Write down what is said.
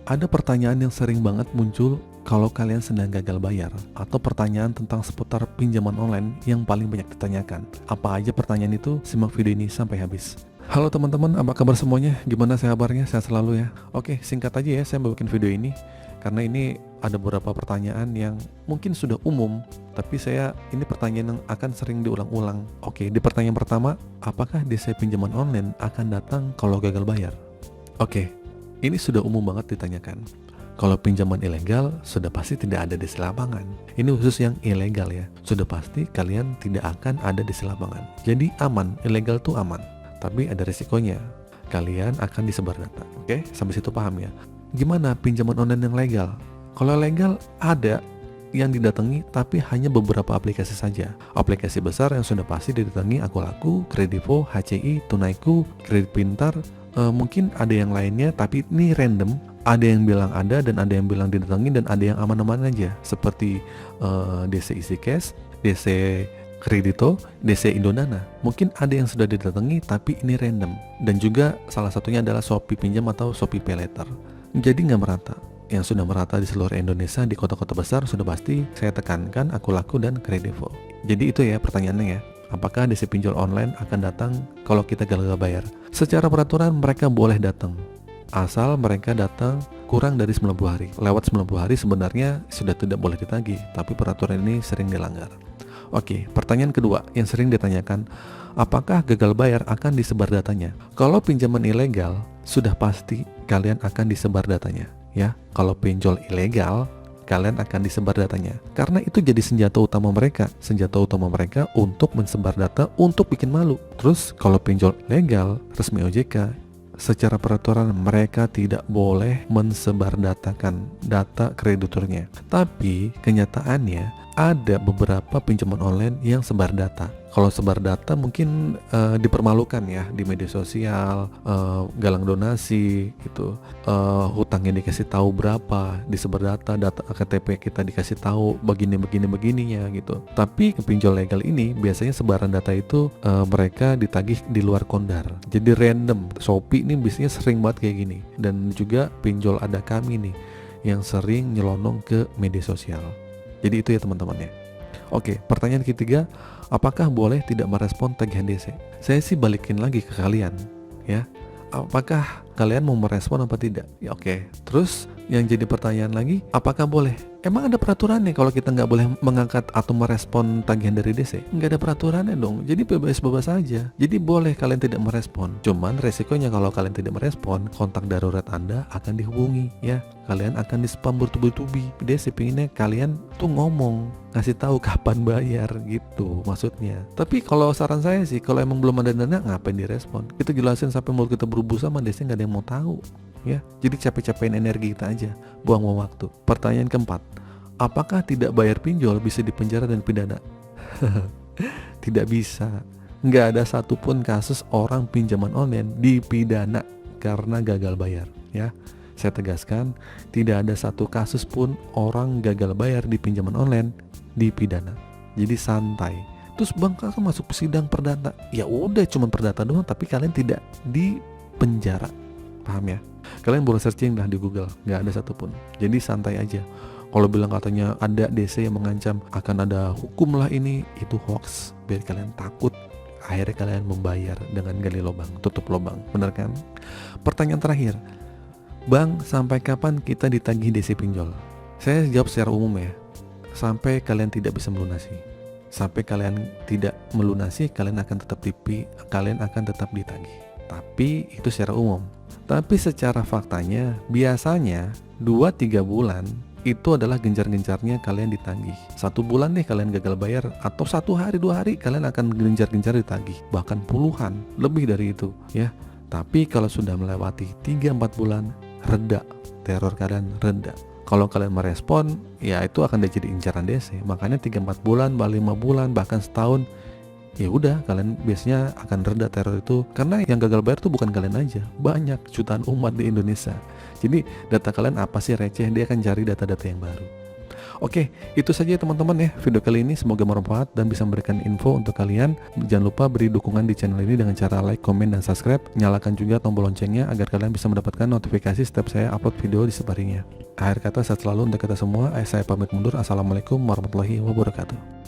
Ada pertanyaan yang sering banget muncul kalau kalian sedang gagal bayar, atau pertanyaan tentang seputar pinjaman online yang paling banyak ditanyakan. Apa aja pertanyaan itu? Simak video ini sampai habis. Halo teman-teman, apa kabar semuanya? Gimana kabarnya? Sehat selalu ya? Oke, singkat aja ya saya bikin video ini, karena ini ada beberapa pertanyaan yang mungkin sudah umum, tapi ini pertanyaan yang akan sering diulang-ulang. Oke, di pertanyaan pertama, apakah DC pinjaman online akan datang kalau gagal bayar? Oke, ini sudah umum banget ditanyakan. Kalau pinjaman ilegal, sudah pasti tidak ada DC lapangan. Ini khusus yang ilegal ya. Sudah pasti kalian tidak akan ada DC lapangan. Jadi aman, ilegal tuh aman. Tapi ada resikonya. Kalian akan disebar data. Oke, sampai situ paham ya? Gimana pinjaman online yang legal? Kalau legal ada yang didatangi, tapi hanya beberapa aplikasi saja. Aplikasi besar yang sudah pasti didatangi Akulaku, Kredivo, HCI, Tunaiku, Kredit Pintar. Mungkin ada yang lainnya, tapi ini random. Ada yang bilang ada dan ada yang bilang didatangi, dan ada yang aman-aman aja, seperti DC Easy Cash, DC Kredito, DC Indonana. Mungkin ada yang sudah didatangi tapi ini random. Dan juga salah satunya adalah Shopee Pinjam atau Shopee Pay Later. Jadi nggak merata. Yang sudah merata di seluruh Indonesia, di kota-kota besar sudah pasti saya tekankan Akulaku dan Kredivo. Jadi itu ya pertanyaannya ya. Apakah DC pinjol online akan datang kalau kita gagal bayar? Secara peraturan mereka boleh datang, asal mereka datang kurang dari 90 hari. Lewat 90 hari sebenarnya sudah tidak boleh ditagih, tapi peraturan ini sering dilanggar. Oke, pertanyaan kedua yang sering ditanyakan, apakah gagal bayar akan disebar datanya? Kalau pinjaman ilegal, sudah pasti kalian akan disebar datanya ya. Kalau pinjol ilegal, kalian akan disebar datanya, karena itu jadi senjata utama mereka untuk mensebar data, untuk bikin malu. Terus kalau pinjol legal resmi OJK, secara peraturan mereka tidak boleh mensebardatangkan data krediturnya. Tapi kenyataannya ada beberapa pinjaman online yang sebar data. Kalau sebar data mungkin dipermalukan ya di media sosial, galang donasi gitu, hutangnya dikasih tahu berapa, disebar data KTP kita dikasih tahu begininya gitu. Tapi pinjol legal ini biasanya sebaran data itu mereka ditagih di luar kondar. Jadi random. Shopee ini biasanya sering banget kayak gini. Dan juga pinjol ada kami nih yang sering nyelonong ke media sosial. Jadi itu ya teman-teman ya. Oke, pertanyaan ketiga, apakah boleh tidak merespon tagihan DC? Saya sih balikin lagi ke kalian ya. Apakah kalian mau merespon apa tidak? Ya oke. Terus yang jadi pertanyaan lagi, apakah boleh? Emang ada peraturannya kalau kita nggak boleh mengangkat atau merespon tagihan dari DC? Nggak ada peraturannya dong. Jadi bebas-bebas saja. Jadi boleh kalian tidak merespon. Cuman resikonya kalau kalian tidak merespon, kontak darurat Anda akan dihubungi ya. Kalian akan di-spam bertubi-tubi. DC pinginnya kalian tuh ngomong, ngasih tahu kapan bayar gitu maksudnya. Tapi kalau saran saya sih, kalau emang belum ada dana, ngapain direspon? Kita jelasin sampai mulut kita berbusa sama DC, nggak ada yang mau tahu ya. Jadi capek-capekin energi kita aja, buang-buang waktu. Pertanyaan keempat, apakah tidak bayar pinjol bisa dipenjara dan pidana? Tidak bisa. Nggak ada satupun kasus orang pinjaman online dipidana karena gagal bayar ya. Saya tegaskan, tidak ada satu kasus pun orang gagal bayar di pinjaman online dipidana. Jadi santai. Terus bang, kan masuk sidang perdata. Ya udah, cuma perdata doang, tapi kalian tidak di penjara. Paham ya? Kalian boleh searching dah di Google, nggak ada satupun. Jadi santai aja. Kalau bilang katanya ada DC yang mengancam akan ada hukum lah, ini itu hoax. Biar kalian takut, akhirnya kalian membayar dengan gali lubang, tutup lubang. Bener kan? Pertanyaan terakhir, bang, sampai kapan kita ditagih DC pinjol? Saya jawab secara umum ya. Sampai kalian tidak bisa melunasi. Sampai kalian tidak melunasi, kalian akan tetap ditagih. Tapi itu secara umum. Tapi secara faktanya, biasanya 2-3 bulan itu adalah gencar-gencarnya kalian ditagih. 1 bulan deh kalian gagal bayar, atau 1 hari 2 hari kalian akan gencar-gencar ditagih. Bahkan puluhan, lebih dari itu ya. Tapi kalau sudah melewati 3-4 bulan, reda, teror kalian reda. Kalau kalian merespon, ya itu akan jadi incaran DC. Makanya 3-4 bulan, 5 bulan, bahkan setahun, ya udah kalian biasanya akan reda teror itu. Karena yang gagal bayar tuh bukan kalian aja, banyak jutaan umat di Indonesia. Jadi data kalian apa sih receh, dia akan cari data-data yang baru. Oke, itu saja ya teman-teman ya video kali ini, semoga bermanfaat dan bisa memberikan info untuk kalian. Jangan lupa beri dukungan di channel ini dengan cara like, komen, dan subscribe. Nyalakan juga tombol loncengnya agar kalian bisa mendapatkan notifikasi setiap saya upload video di setiap harinya. Akhir kata, sehat selalu untuk kita semua. Saya pamit mundur. Assalamualaikum warahmatullahi wabarakatuh.